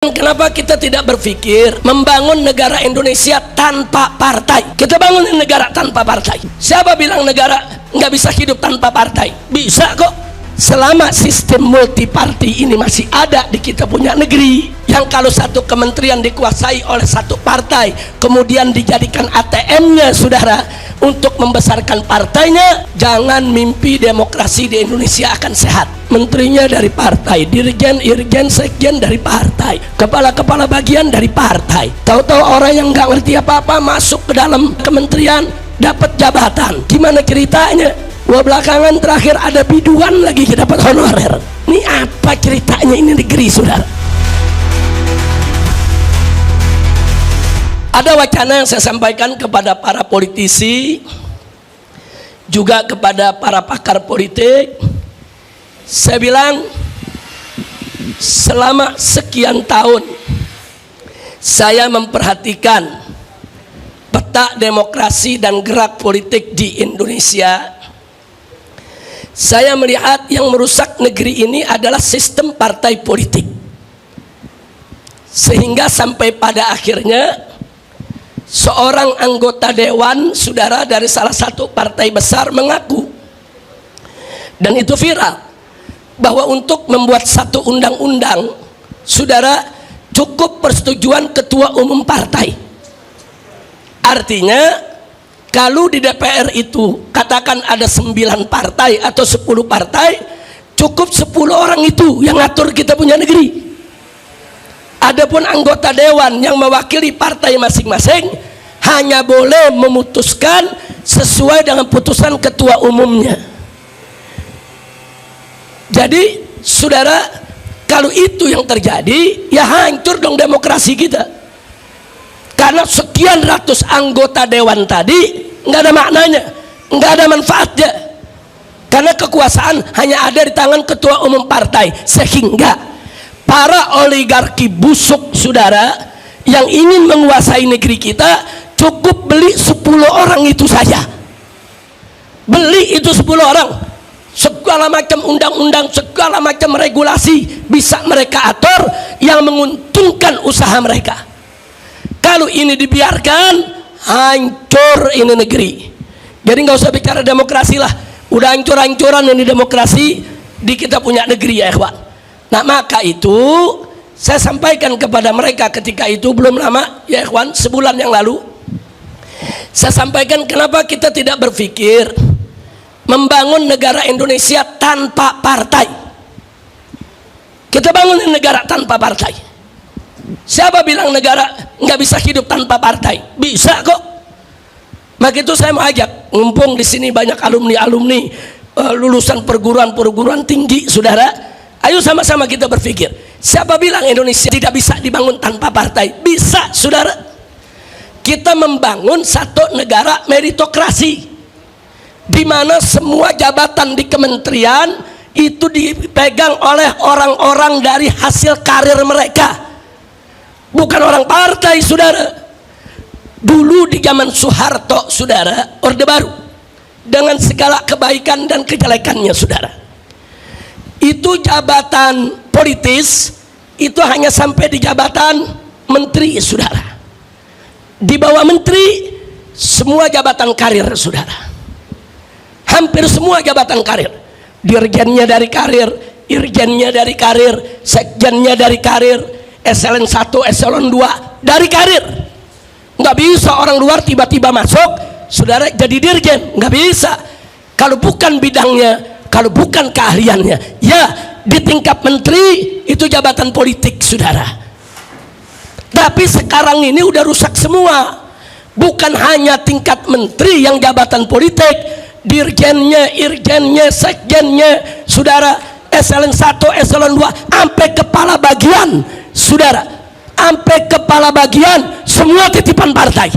Kenapa kita tidak berpikir membangun negara Indonesia tanpa partai? Kita bangun negara tanpa partai. Siapa bilang negara nggak bisa hidup tanpa partai? Bisa kok. Selama sistem multiparti ini masih ada di kita punya negeri, yang kalau satu kementerian dikuasai oleh satu partai, kemudian dijadikan ATM-nya saudara untuk membesarkan partainya, jangan mimpi demokrasi di Indonesia akan sehat. Menterinya dari partai, dirjen, irjen, sekjen dari partai, kepala-kepala bagian dari partai. Tahu-tahu orang yang nggak ngerti apa-apa masuk ke dalam kementerian dapat jabatan. Gimana ceritanya? Wah, belakangan terakhir ada biduan lagi dapat honorer. Ini apa ceritanya ini negeri saudara? Ada wacana yang saya sampaikan kepada para politisi, juga kepada para pakar politik. Saya bilang, selama sekian tahun saya memperhatikan peta demokrasi dan gerak politik di Indonesia. Saya melihat yang merusak negeri ini adalah sistem partai politik, sehingga sampai pada akhirnya seorang anggota dewan saudara dari salah satu partai besar mengaku, dan itu viral, bahwa untuk membuat satu undang-undang saudara cukup persetujuan ketua umum partai. Artinya kalau di DPR itu katakan ada 9 partai atau 10 partai, cukup 10 orang itu yang ngatur kita punya negeri. Adapun anggota dewan yang mewakili partai masing-masing hanya boleh memutuskan sesuai dengan putusan ketua umumnya. Jadi saudara, kalau itu yang terjadi, ya hancur dong demokrasi kita. Karena sekian ratus anggota dewan tadi nggak ada maknanya, nggak ada manfaatnya, karena kekuasaan hanya ada di tangan ketua umum partai, sehingga para oligarki busuk saudara yang ingin menguasai negeri kita cukup beli 10 orang itu saja. Beli itu 10 orang, segala macam undang-undang, segala macam regulasi bisa mereka atur yang menguntungkan usaha mereka. Kalau ini dibiarkan, hancur ini negeri. Jadi nggak usah bicara demokrasi lah, udah hancur-hancuran ini demokrasi di kita punya negeri ya ikhwan. Nah maka itu saya sampaikan kepada mereka ketika itu, belum lama ya ikhwan, sebulan yang lalu saya sampaikan kenapa kita tidak berpikir membangun negara Indonesia tanpa partai. Kita bangun negara tanpa partai. Siapa bilang negara nggak bisa hidup tanpa partai? Bisa kok. Maka itu saya mau ajak, mumpung di sini banyak alumni-alumni lulusan perguruan tinggi, saudara, ayo sama-sama kita berpikir. Siapa bilang Indonesia tidak bisa dibangun tanpa partai? Bisa, saudara. Kita membangun satu negara meritokrasi, di mana semua jabatan di kementerian itu dipegang oleh orang-orang dari hasil karir mereka, bukan orang partai, saudara. Dulu di zaman Soeharto, saudara, Orde Baru, dengan segala kebaikan dan kejelekannya, saudara, itu jabatan politis itu hanya sampai di jabatan menteri, saudara. Di bawah menteri semua jabatan karir, saudara. Hampir semua jabatan karir. Dirjennya dari karir, irjennya dari karir, sekjennya dari karir, eselon 1, eselon 2 dari karir. Nggak bisa orang luar tiba-tiba masuk saudara jadi dirjen, nggak bisa kalau bukan bidangnya, kalau bukan keahliannya. Ya di tingkat menteri itu jabatan politik, saudara. Tapi sekarang ini udah rusak semua. Bukan hanya tingkat menteri yang jabatan politik, dirjennya, irjennya, sekjennya, saudara, eselon 1, eselon 2 sampai kepala bagian, saudara, sampai kepala bagian semua titipan partai.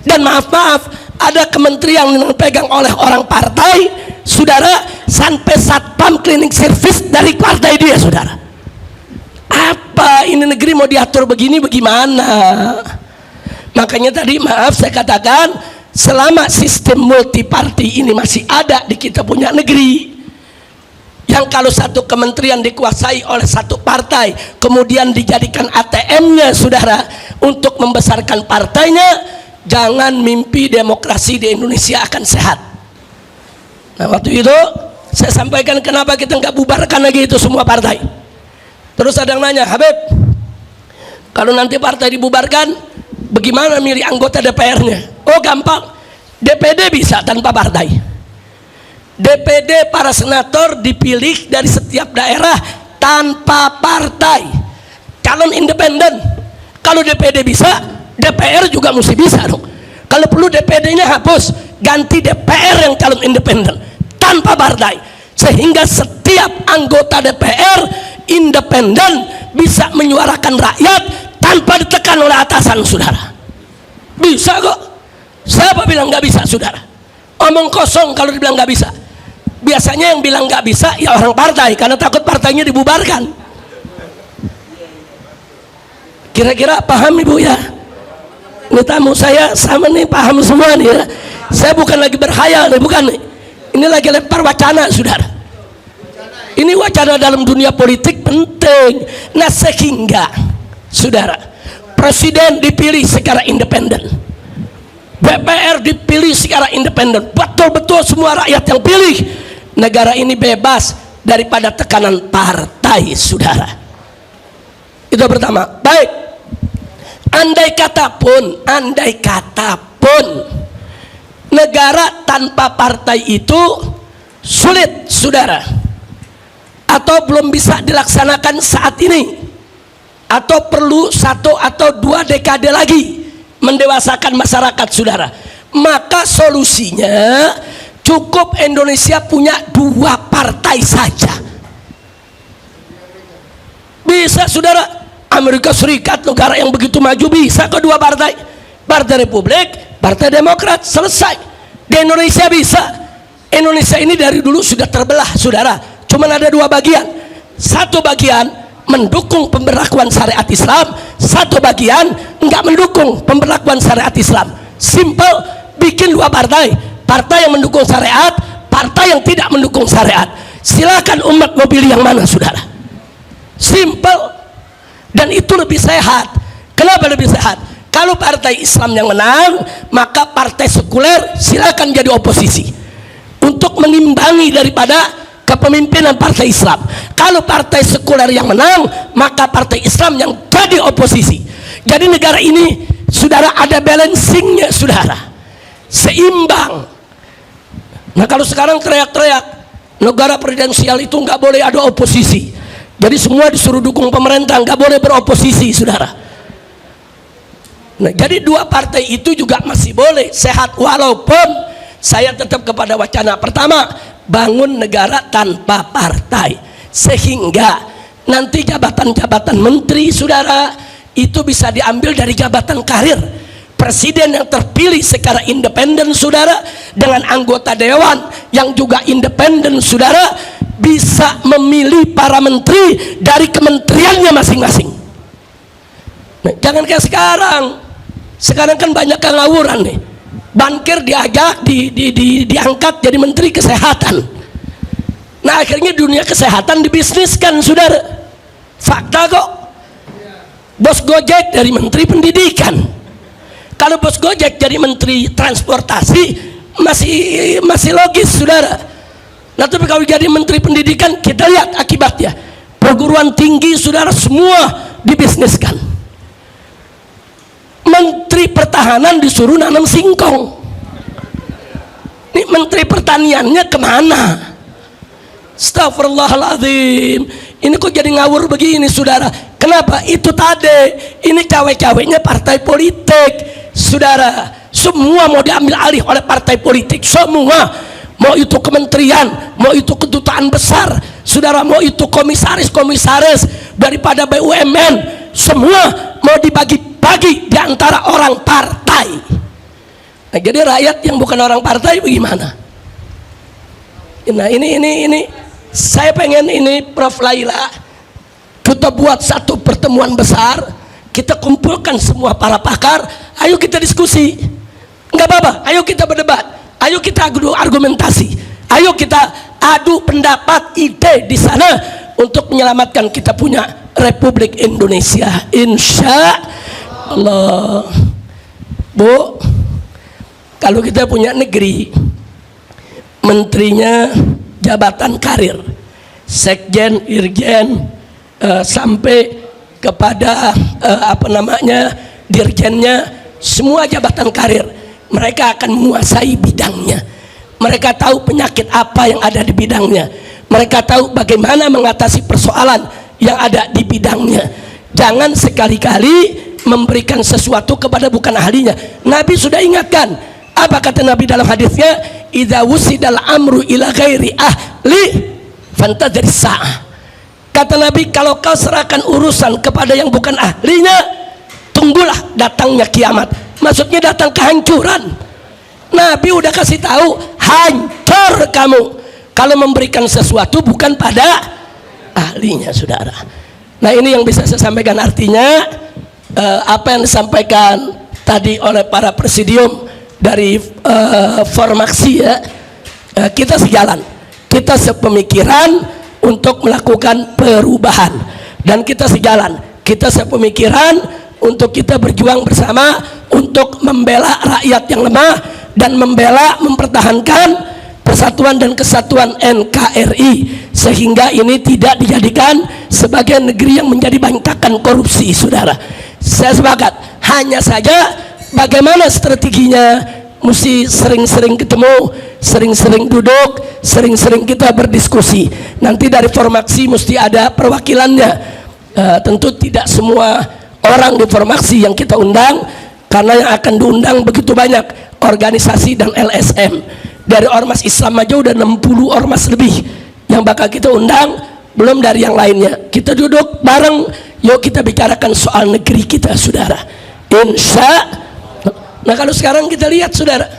Dan maaf-maaf, ada kementerian yang dipegang oleh orang partai, saudara, sampai satpam cleaning service dari partai dia, saudara. Apa ini negeri mau diatur begini bagaimana? Makanya tadi maaf saya katakan, selama sistem multiparti ini masih ada di kita punya negeri, yang kalau satu kementerian dikuasai oleh satu partai kemudian dijadikan ATM-nya saudara untuk membesarkan partainya, jangan mimpi demokrasi di Indonesia akan sehat. Nah waktu itu saya sampaikan kenapa kita nggak bubarkan lagi itu semua partai. Terus ada yang nanya, Habib, kalau nanti partai dibubarkan bagaimana milih anggota DPR-nya? Oh gampang, DPD bisa tanpa partai. DPD para senator dipilih dari setiap daerah tanpa partai, calon independen. Kalau DPD bisa, DPR juga mesti bisa dong. Kalau perlu DPD-nya hapus, ganti DPR yang calon independen tanpa partai, sehingga setiap anggota DPR independen bisa menyuarakan rakyat tanpa ditekan oleh atasan saudara. Bisa kok. Siapa bilang nggak bisa saudara? Omong kosong kalau dibilang nggak bisa. Biasanya yang bilang nggak bisa ya orang partai, karena takut partainya dibubarkan. Kira-kira paham ibu ya? Ini tamu saya sama nih, paham semua nih ya. Saya bukan lagi berhayal nih, bukan nih. Ini lagi lempar wacana saudara. Ini wacana dalam dunia politik penting. Nah sehingga saudara, presiden dipilih secara independen, DPR dipilih secara independen, betul-betul semua rakyat yang pilih. Negara ini bebas daripada tekanan partai saudara. Itu pertama. Baik, andai kata pun negara tanpa partai itu sulit saudara, atau belum bisa dilaksanakan saat ini, atau perlu 1 atau 2 dekade lagi mendewasakan masyarakat saudara, maka solusinya cukup Indonesia punya 2 partai saja. Bisa saudara. Amerika Serikat, negara yang begitu maju, bisa ke 2 partai, Partai Republik, Partai Demokrat, selesai. Di Indonesia bisa. Indonesia ini dari dulu sudah terbelah saudara, cuman ada 2 bagian. Satu bagian mendukung pemberlakuan syariat Islam, satu bagian enggak mendukung pemberlakuan syariat Islam. Simple, bikin 2 partai, partai yang mendukung syariat, partai yang tidak mendukung syariat. Silakan umat mau pilih yang mana saudara. Simple, dan itu lebih sehat. Kenapa lebih sehat? Kalau partai Islam yang menang, maka partai sekuler silakan jadi oposisi untuk mengimbangi daripada kepemimpinan partai Islam. Kalau partai sekuler yang menang, maka partai Islam yang jadi oposisi. Jadi negara ini saudara ada balancingnya saudara, seimbang. Nah kalau sekarang teriak-teriak negara presidensial itu nggak boleh ada oposisi, jadi semua disuruh dukung pemerintah, nggak boleh beroposisi saudara. Nah jadi 2 partai itu juga masih boleh sehat, walaupun saya tetap kepada wacana pertama, bangun negara tanpa partai, sehingga nanti jabatan-jabatan menteri saudara itu bisa diambil dari jabatan karir. Presiden yang terpilih secara independen saudara, dengan anggota dewan yang juga independen saudara, bisa memilih para menteri dari kementeriannya masing-masing. Nah, jangan kayak sekarang. Sekarang kan banyak yang ngawuran nih. Bankir diangkat jadi menteri kesehatan. Nah akhirnya dunia kesehatan dibisniskan saudara. Fakta kok. Bos Gojek dari menteri pendidikan. Kalau bos Gojek jadi menteri transportasi masih logis saudara. Nah tapi kalau jadi menteri pendidikan, kita lihat akibatnya, perguruan tinggi saudara semua dibisniskan. Menteri pertahanan disuruh nanam singkong. Ini menteri pertaniannya kemana? Astagfirullahaladzim. Ini kok jadi ngawur begini saudara. Kenapa? Itu tadi, ini cawe-cawenya partai politik saudara. Semua mau diambil alih oleh partai politik, semua. Mau itu kementerian, mau itu kedutaan besar saudara, mau itu komisaris daripada BUMN, semua mau dibagi-bagi di antara orang partai. Nah, jadi rakyat yang bukan orang partai bagaimana? Nah ini saya pengen ini Prof Laila, kita buat satu pertemuan besar, kita kumpulkan semua para pakar, ayo kita diskusi, nggak apa-apa, ayo kita berdebat, ayo kita argumentasi, ayo kita adu pendapat, ide di sana untuk menyelamatkan kita punya Republik Indonesia, insya Allah. Bu, kalau kita punya negeri, menterinya jabatan karir, sekjen, irjen, sampai kepada dirjennya, semua jabatan karir, mereka akan menguasai bidangnya. Mereka tahu penyakit apa yang ada di bidangnya. Mereka tahu bagaimana mengatasi persoalan yang ada di bidangnya. Jangan sekali-kali memberikan sesuatu kepada bukan ahlinya. Nabi sudah ingatkan. Apa kata Nabi dalam hadisnya? Idza wusidal amru ila ghairi ahli fantadhir sa'ah. Kata Nabi, kalau kau serahkan urusan kepada yang bukan ahlinya, tunggulah datangnya kiamat. Maksudnya datang kehancuran. Nabi udah kasih tahu, hancur kamu kalau memberikan sesuatu bukan pada ahlinya, saudara. Nah, ini yang bisa saya sampaikan. Artinya apa yang disampaikan tadi oleh para presidium dari Formaksi, ya, kita sejalan, kita sepemikiran untuk melakukan perubahan, dan kita sejalan, kita sepemikiran untuk kita berjuang bersama untuk membela rakyat yang lemah dan membela, mempertahankan persatuan dan kesatuan NKRI, sehingga ini tidak dijadikan sebagai negeri yang menjadi bantakan korupsi, saudara. Saya sepakat, hanya saja bagaimana strateginya, mesti sering-sering ketemu, sering-sering duduk, sering-sering kita berdiskusi. Nanti dari Formaksi mesti ada perwakilannya. Tentu tidak semua orang di Formaksi yang kita undang, karena yang akan diundang begitu banyak organisasi dan LSM. Dari ormas Islam aja udah 60 ormas lebih yang bakal kita undang, belum dari yang lainnya. Kita duduk bareng, yuk kita bicarakan soal negeri kita, saudara. Insya. Nah, kalau sekarang kita lihat, saudara,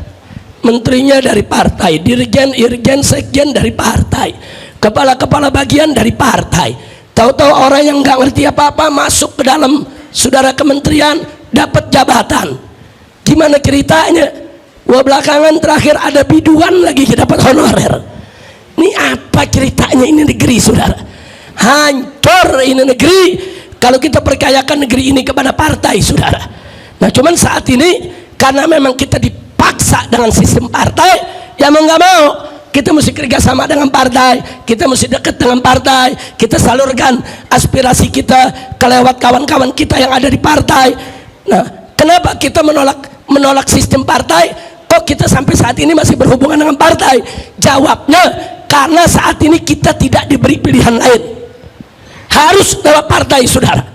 menterinya dari partai, dirjen, irjen, sekjen dari partai, kepala-kepala bagian dari partai. Tahu-tahu orang yang nggak ngerti apa-apa masuk ke dalam, saudara, kementerian, dapat jabatan. Gimana ceritanya? Wah, belakangan terakhir ada biduan lagi dapat honorer. Ini apa ceritanya ini negeri, saudara? Hancur ini negeri kalau kita percayakan negeri ini kepada partai, saudara. Nah, cuman saat ini karena memang kita dipaksa dengan sistem partai, ya mau nggak mau kita mesti kerjasama dengan partai, kita mesti dekat dengan partai, kita salurkan aspirasi kita ke lewat kawan-kawan kita yang ada di partai. Nah, kenapa kita menolak sistem partai? Kok kita sampai saat ini masih berhubungan dengan partai? Jawabnya, karena saat ini kita tidak diberi pilihan lain, harus lewat partai, saudara.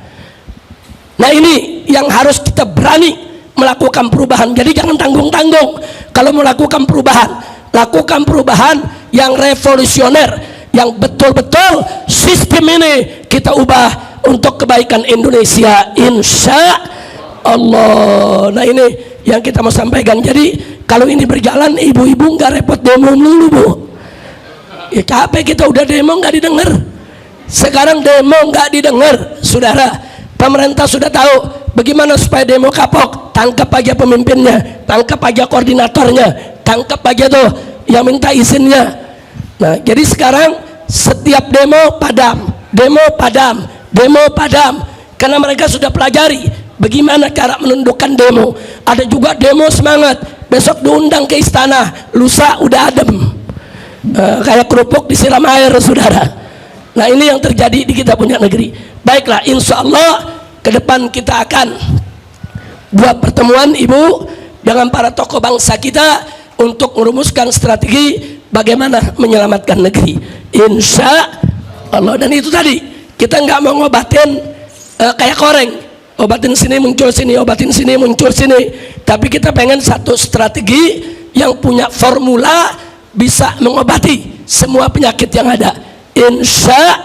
Nah, ini yang harus kita berani melakukan perubahan. Jadi jangan tanggung-tanggung. Kalau melakukan perubahan, lakukan perubahan yang revolusioner, yang betul-betul sistem ini kita ubah untuk kebaikan Indonesia, insya Allah. Nah, ini yang kita mau sampaikan. Jadi kalau ini berjalan, ibu-ibu nggak repot demo dulu, Bu. Ya capek kita udah demo nggak didengar. Sekarang demo nggak didengar, saudara. Pemerintah sudah tahu bagaimana supaya demo kapok. Tangkap aja pemimpinnya, tangkap aja koordinatornya, tangkap aja tuh yang minta izinnya. Nah, jadi sekarang setiap demo padam, demo padam, demo padam, karena mereka sudah pelajari bagaimana cara menundukkan demo. Ada juga demo semangat, besok diundang ke istana, lusa udah adem, kayak kerupuk disiram air, saudara. Nah, ini yang terjadi di kita punya negeri. Baiklah, insya Allah ke depan kita akan buat pertemuan, Ibu, dengan para tokoh bangsa kita untuk merumuskan strategi bagaimana menyelamatkan negeri, insya Allah. Dan itu tadi, kita nggak mau ngobatin kayak koreng, obatin sini muncul sini, obatin sini muncul sini, tapi kita pengen satu strategi yang punya formula bisa mengobati semua penyakit yang ada, insya